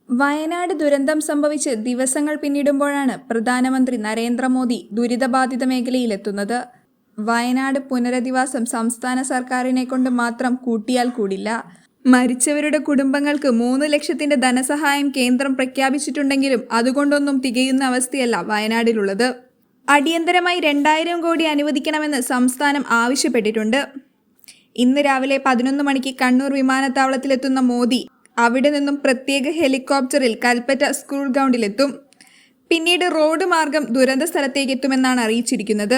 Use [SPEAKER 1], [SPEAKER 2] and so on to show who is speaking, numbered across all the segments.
[SPEAKER 1] വയനാട് ദുരന്തം സംഭവിച്ച് ദിവസങ്ങൾ പിന്നിടുമ്പോഴാണ് പ്രധാനമന്ത്രി നരേന്ദ്രമോദി ദുരിതബാധിത മേഖലയിലെത്തുന്നത്. വയനാട് പുനരധിവാസം സംസ്ഥാന സർക്കാരിനെ കൊണ്ട് മാത്രം കൂട്ടിയാൽ കൂടില്ല. മരിച്ചവരുടെ കുടുംബങ്ങൾക്ക് 3 ലക്ഷത്തിന്റെ ധനസഹായം കേന്ദ്രം പ്രഖ്യാപിച്ചിട്ടുണ്ടെങ്കിലും അതുകൊണ്ടൊന്നും തികയുന്ന അവസ്ഥയല്ല വയനാടിലുള്ളത്. അടിയന്തരമായി 2000 കോടി അനുവദിക്കണമെന്ന് സംസ്ഥാനം ആവശ്യപ്പെട്ടിട്ടുണ്ട്. ഇന്ന് രാവിലെ 11 മണിക്ക് കണ്ണൂർ വിമാനത്താവളത്തിലെത്തുന്ന മോദി അവിടെ നിന്നും പ്രത്യേക ഹെലികോപ്റ്ററിൽ കൽപ്പറ്റ സ്കൂൾ ഗ്രൗണ്ടിലെത്തും. പിന്നീട് റോഡ് മാർഗം ദുരന്ത സ്ഥലത്തേക്ക് എത്തുമെന്നാണ് അറിയിച്ചിരിക്കുന്നത്.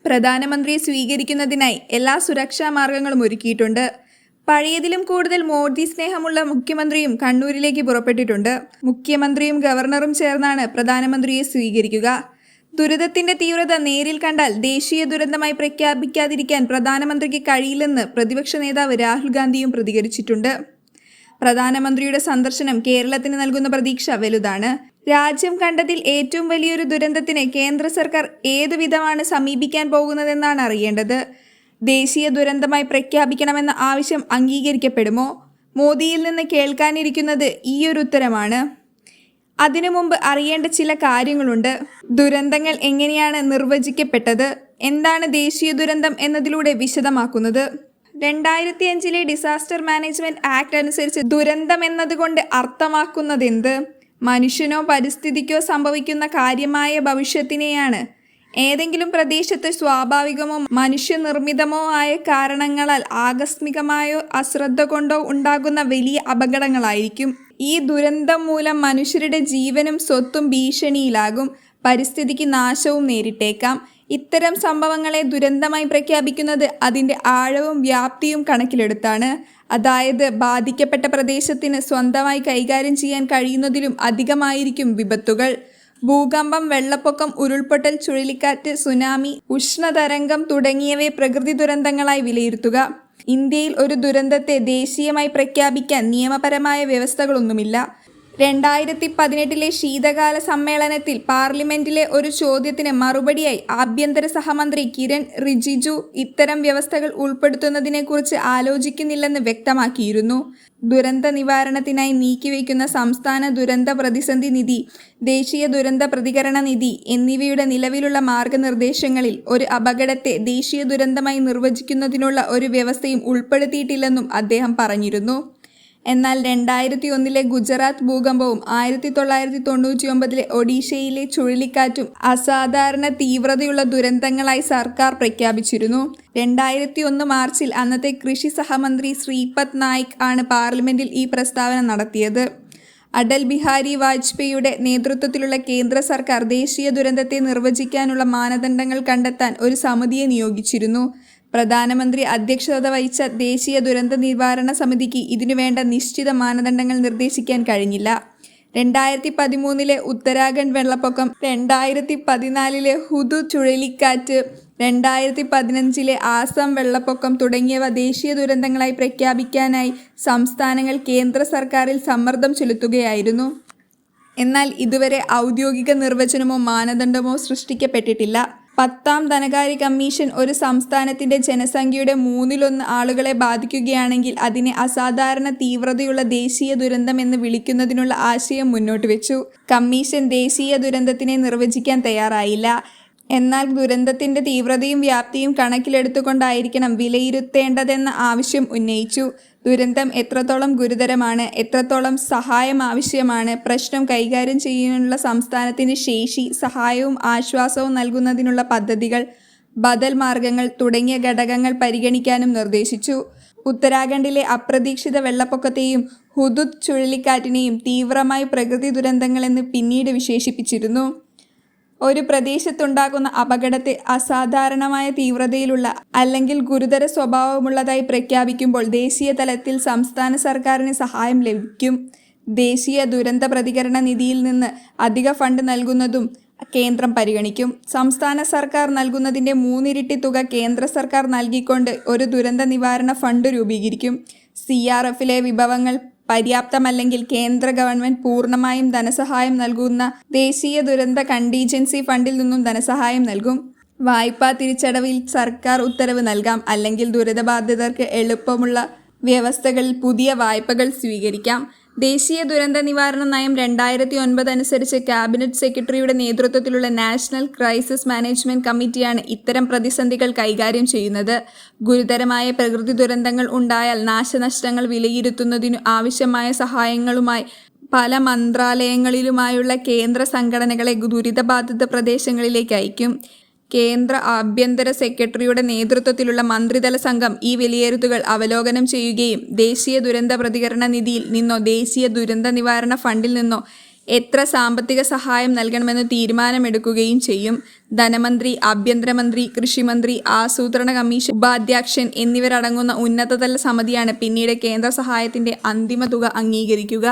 [SPEAKER 1] പ്രധാനമന്ത്രിയെ സ്വീകരിക്കുന്നതിനായി എല്ലാ സുരക്ഷാ മാർഗങ്ങളും ഒരുക്കിയിട്ടുണ്ട്. പഴയതിലും കൂടുതൽ മോദി സ്നേഹമുള്ള മുഖ്യമന്ത്രിയും കണ്ണൂരിലേക്ക് പുറപ്പെട്ടിട്ടുണ്ട്. മുഖ്യമന്ത്രിയും ഗവർണറും ചേർന്നാണ് പ്രധാനമന്ത്രിയെ സ്വീകരിക്കുക. ദുരിതത്തിന്റെ തീവ്രത നേരിൽ കണ്ടാൽ ദേശീയ ദുരന്തമായി പ്രഖ്യാപിക്കാതിരിക്കാൻ പ്രധാനമന്ത്രിക്ക് കഴിയില്ലെന്ന് പ്രതിപക്ഷ നേതാവ് രാഹുൽ ഗാന്ധിയും പ്രതികരിച്ചിട്ടുണ്ട്. പ്രധാനമന്ത്രിയുടെ സന്ദർശനം കേരളത്തിന് നൽകുന്ന പ്രതീക്ഷ വലുതാണ്. രാജ്യം കണ്ടതിൽ ഏറ്റവും വലിയൊരു ദുരന്തത്തിന് കേന്ദ്ര സർക്കാർ ഏതു വിധമാണ് സമീപിക്കാൻ പോകുന്നതെന്നാണ് അറിയേണ്ടത്. ദേശീയ ദുരന്തമായി പ്രഖ്യാപിക്കണമെന്ന ആവശ്യം അംഗീകരിക്കപ്പെടുമോ? മോദിയിൽ നിന്ന് കേൾക്കാനിരിക്കുന്നത് ഈയൊരു ഉത്തരമാണ്. അതിനു മുമ്പ് അറിയേണ്ട ചില കാര്യങ്ങളുണ്ട്. ദുരന്തങ്ങൾ എങ്ങനെയാണ് നിർവചിക്കപ്പെട്ടത്? എന്താണ് ദേശീയ ദുരന്തം എന്നതിലൂടെ വിശദമാക്കുന്നത്? 2005 ഡിസാസ്റ്റർ മാനേജ്മെന്റ് ആക്ട് അനുസരിച്ച് ദുരന്തം എന്നതുകൊണ്ട് അർത്ഥമാക്കുന്നതെന്ത്? മനുഷ്യനോ പരിസ്ഥിതിക്കോ സംഭവിക്കുന്ന കാര്യമായ ഭവിഷ്യത്തിനെയാണ്. ഏതെങ്കിലും പ്രദേശത്ത് സ്വാഭാവികമോ മനുഷ്യനിർമ്മിതമോ ആയ കാരണങ്ങളാൽ ആകസ്മികമായോ അശ്രദ്ധ കൊണ്ടോ ഉണ്ടാകുന്ന വലിയ അപകടങ്ങളായിരിക്കും. ഈ ദുരന്തം മൂലം മനുഷ്യരുടെ ജീവനും സ്വത്തും ഭീഷണിയിലാകും. പരിസ്ഥിതിക്ക് നാശവും നേരിട്ടേക്കാം. ഇത്തരം സംഭവങ്ങളെ ദുരന്തമായി പ്രഖ്യാപിക്കുന്നത് അതിൻ്റെ ആഴവും വ്യാപ്തിയും കണക്കിലെടുത്താണ്. അതായത് ബാധിക്കപ്പെട്ട പ്രദേശത്തിന് സ്വന്തമായി കൈകാര്യം ചെയ്യാൻ കഴിയുന്നതിലും അധികമായിരിക്കും വിപത്തുകൾ. ഭൂകമ്പം, വെള്ളപ്പൊക്കം, ഉരുൾപൊട്ടൽ, ചുഴലിക്കാറ്റ്, സുനാമി, ഉഷ്ണതരംഗം തുടങ്ങിയവയെ പ്രകൃതി ദുരന്തങ്ങളായി വിലയിരുത്തുക. ഇന്ത്യയിൽ ഒരു ദുരന്തത്തെ ദേശീയമായി പ്രഖ്യാപിക്കാൻ നിയമപരമായ വ്യവസ്ഥകളൊന്നുമില്ല. 2018 ശീതകാല സമ്മേളനത്തിൽ പാർലമെന്റിലെ ഒരു ചോദ്യത്തിന് മറുപടിയായി ആഭ്യന്തര സഹമന്ത്രി കിരൺ റിജിജു ഇത്തരം വ്യവസ്ഥകൾ ഉൾപ്പെടുത്തുന്നതിനെക്കുറിച്ച് ആലോചിക്കുന്നില്ലെന്ന് വ്യക്തമാക്കിയിരുന്നു. ദുരന്ത നിവാരണത്തിനായി നീക്കിവെക്കുന്ന സംസ്ഥാന ദുരന്ത പ്രതിസന്ധി നിധി, ദേശീയ ദുരന്ത പ്രതികരണ നിധി എന്നിവയുടെ നിലവിലുള്ള മാർഗനിർദ്ദേശങ്ങളിൽ ഒരു അപകടത്തെ ദേശീയ ദുരന്തമായി നിർവചിക്കുന്നതിനുള്ള ഒരു വ്യവസ്ഥയും ഉൾപ്പെടുത്തിയിട്ടില്ലെന്നും അദ്ദേഹം പറഞ്ഞിരുന്നു. എന്നാൽ 2001 ഗുജറാത്ത് ഭൂകമ്പവും 1999 ഒഡീഷയിലെ ചുഴലിക്കാറ്റും അസാധാരണ തീവ്രതയുള്ള ദുരന്തങ്ങളായി സർക്കാർ പ്രഖ്യാപിച്ചിരുന്നു. 2001 മാർച്ചിൽ അന്നത്തെ കൃഷി സഹമന്ത്രി ശ്രീപദ് നായിക് ആണ് പാർലമെന്റിൽ ഈ പ്രസ്താവന നടത്തിയത്. അടൽ ബിഹാരി വാജ്പേയിയുടെ നേതൃത്വത്തിലുള്ള കേന്ദ്ര സർക്കാർ ദേശീയ ദുരന്തത്തെ നിർവചിക്കാനുള്ള മാനദണ്ഡങ്ങൾ കണ്ടെത്താൻ ഒരു സമിതിയെ നിയോഗിച്ചിരുന്നു. പ്രധാനമന്ത്രി അധ്യക്ഷത വഹിച്ച ദേശീയ ദുരന്ത നിവാരണ സമിതിക്ക് ഇതിനുവേണ്ട നിശ്ചിത മാനദണ്ഡങ്ങൾ നിർദ്ദേശിക്കാൻ കഴിഞ്ഞില്ല. 2013 ഉത്തരാഖണ്ഡ് വെള്ളപ്പൊക്കം, 2014 ഹുദു ചുഴലിക്കാറ്റ്, 2015 ആസാം വെള്ളപ്പൊക്കം തുടങ്ങിയവ ദേശീയ ദുരന്തങ്ങളായി പ്രഖ്യാപിക്കാനായി സംസ്ഥാനങ്ങൾ കേന്ദ്ര സർക്കാരിൽ സമ്മർദ്ദം ചെലുത്തുകയായിരുന്നു. എന്നാൽ ഇതുവരെ ഔദ്യോഗിക നിർവചനമോ മാനദണ്ഡമോ സൃഷ്ടിക്കപ്പെട്ടിട്ടില്ല. 10ാം ധനകാര്യ കമ്മീഷൻ ഒരു സംസ്ഥാനത്തിന്റെ ജനസംഖ്യയുടെ 1/3 ആളുകളെ ബാധിക്കുകയാണെങ്കിൽ അതിനെ അസാധാരണ തീവ്രതയുള്ള ദേശീയ ദുരന്തം എന്ന് വിളിക്കുന്നതിനുള്ള ആശയം മുന്നോട്ട് വെച്ചു. കമ്മീഷൻ ദേശീയ ദുരന്തത്തിനെ നിർവചിക്കാൻ തയ്യാറായില്ല. എന്നാൽ ദുരന്തത്തിന്റെ തീവ്രതയും വ്യാപ്തിയും കണക്കിലെടുത്തുകൊണ്ടായിരിക്കണം വിലയിരുത്തേണ്ടതെന്ന ആവശ്യം ഉന്നയിച്ചു. ദുരന്തം എത്രത്തോളം ഗുരുതരമാണ്, എത്രത്തോളം സഹായം ആവശ്യമാണ്, പ്രശ്നം കൈകാര്യം ചെയ്യാനുള്ള സംസ്ഥാനത്തിന് ശേഷി, സഹായവും ആശ്വാസവും നൽകുന്നതിനുള്ള പദ്ധതികൾ, ബദൽ മാർഗങ്ങൾ തുടങ്ങിയ ഘടകങ്ങൾ പരിഗണിക്കാനും നിർദ്ദേശിച്ചു. ഉത്തരാഖണ്ഡിലെ അപ്രതീക്ഷിത വെള്ളപ്പൊക്കത്തെയും ഹുദുദ് ചുഴലിക്കാറ്റിനെയും തീവ്രമായ പ്രകൃതി ദുരന്തങ്ങളെന്ന് പിന്നീട് വിശേഷിപ്പിച്ചിരുന്നു. ഒരു പ്രദേശത്തുണ്ടാകുന്ന അപകടത്തെ അസാധാരണമായ തീവ്രതയിലുള്ള അല്ലെങ്കിൽ ഗുരുതര സ്വഭാവമുള്ളതായി പ്രഖ്യാപിക്കുമ്പോൾ ദേശീയ തലത്തിൽ സംസ്ഥാന സർക്കാരിന് സഹായം ലഭിക്കും. ദേശീയ ദുരന്ത പ്രതികരണ നിധിയിൽ നിന്ന് അധിക ഫണ്ട് നൽകുന്നതും കേന്ദ്രം പരിഗണിക്കും. സംസ്ഥാന സർക്കാർ നൽകുന്നതിൻ്റെ 3 ഇരട്ടി തുക കേന്ദ്ര സർക്കാർ നൽകിക്കൊണ്ട് ഒരു ദുരന്ത നിവാരണ ഫണ്ട് രൂപീകരിക്കും. CRFലെ വിഭവങ്ങൾ പര്യാപ്തമല്ലെങ്കിൽ കേന്ദ്ര ഗവൺമെന്റ് പൂർണ്ണമായും ധനസഹായം നൽകുന്ന ദേശീയ ദുരന്ത കണ്ടീജൻസി ഫണ്ടിൽ നിന്നും ധനസഹായം നൽകും. വായ്പാ തിരിച്ചടവിൽ സർക്കാർ ഉത്തരവ് നൽകാം. അല്ലെങ്കിൽ ദുരിതബാധിതർക്ക് എളുപ്പമുള്ള വ്യവസ്ഥകളിൽ പുതിയ വായ്പകൾ സ്വീകരിക്കാം. ദേശീയ ദുരന്ത നിവാരണ നയം 2009 അനുസരിച്ച് ക്യാബിനറ്റ് സെക്രട്ടറിയുടെ നേതൃത്വത്തിലുള്ള നാഷണൽ ക്രൈസിസ് മാനേജ്മെന്റ് കമ്മിറ്റിയാണ് ഇത്തരം പ്രതിസന്ധികൾ കൈകാര്യം ചെയ്യുന്നത്. ഗുരുതരമായ പ്രകൃതി ദുരന്തങ്ങൾ ഉണ്ടായാൽ നാശനഷ്ടങ്ങൾ വിലയിരുത്തുന്നതിനു ആവശ്യമായ സഹായങ്ങളുമായി പല മന്ത്രാലയങ്ങളിലുമായുള്ള കേന്ദ്ര സംഘടനകളെ ദുരിതബാധിത പ്രദേശങ്ങളിലേക്ക് അയക്കും. കേന്ദ്ര ആഭ്യന്തര സെക്രട്ടറിയുടെ നേതൃത്വത്തിലുള്ള മന്ത്രിതല സംഘം ഈ വിലയിരുത്തലുകൾ അവലോകനം ചെയ്യുകയും ദേശീയ ദുരന്ത പ്രതികരണ നിധിയിൽ നിന്നോ ദേശീയ ദുരന്ത നിവാരണ ഫണ്ടിൽ നിന്നോ എത്ര സാമ്പത്തിക സഹായം നൽകണമെന്ന് തീരുമാനമെടുക്കുകയും ചെയ്യും. ധനമന്ത്രി, ആഭ്യന്തരമന്ത്രി, കൃഷിമന്ത്രി, ആസൂത്രണ കമ്മീഷൻ ഉപാധ്യക്ഷൻ എന്നിവരടങ്ങുന്ന ഉന്നതതല സമിതിയാണ് പിന്നീട് കേന്ദ്ര സഹായത്തിന്റെ അന്തിമ തുക അംഗീകരിക്കുക.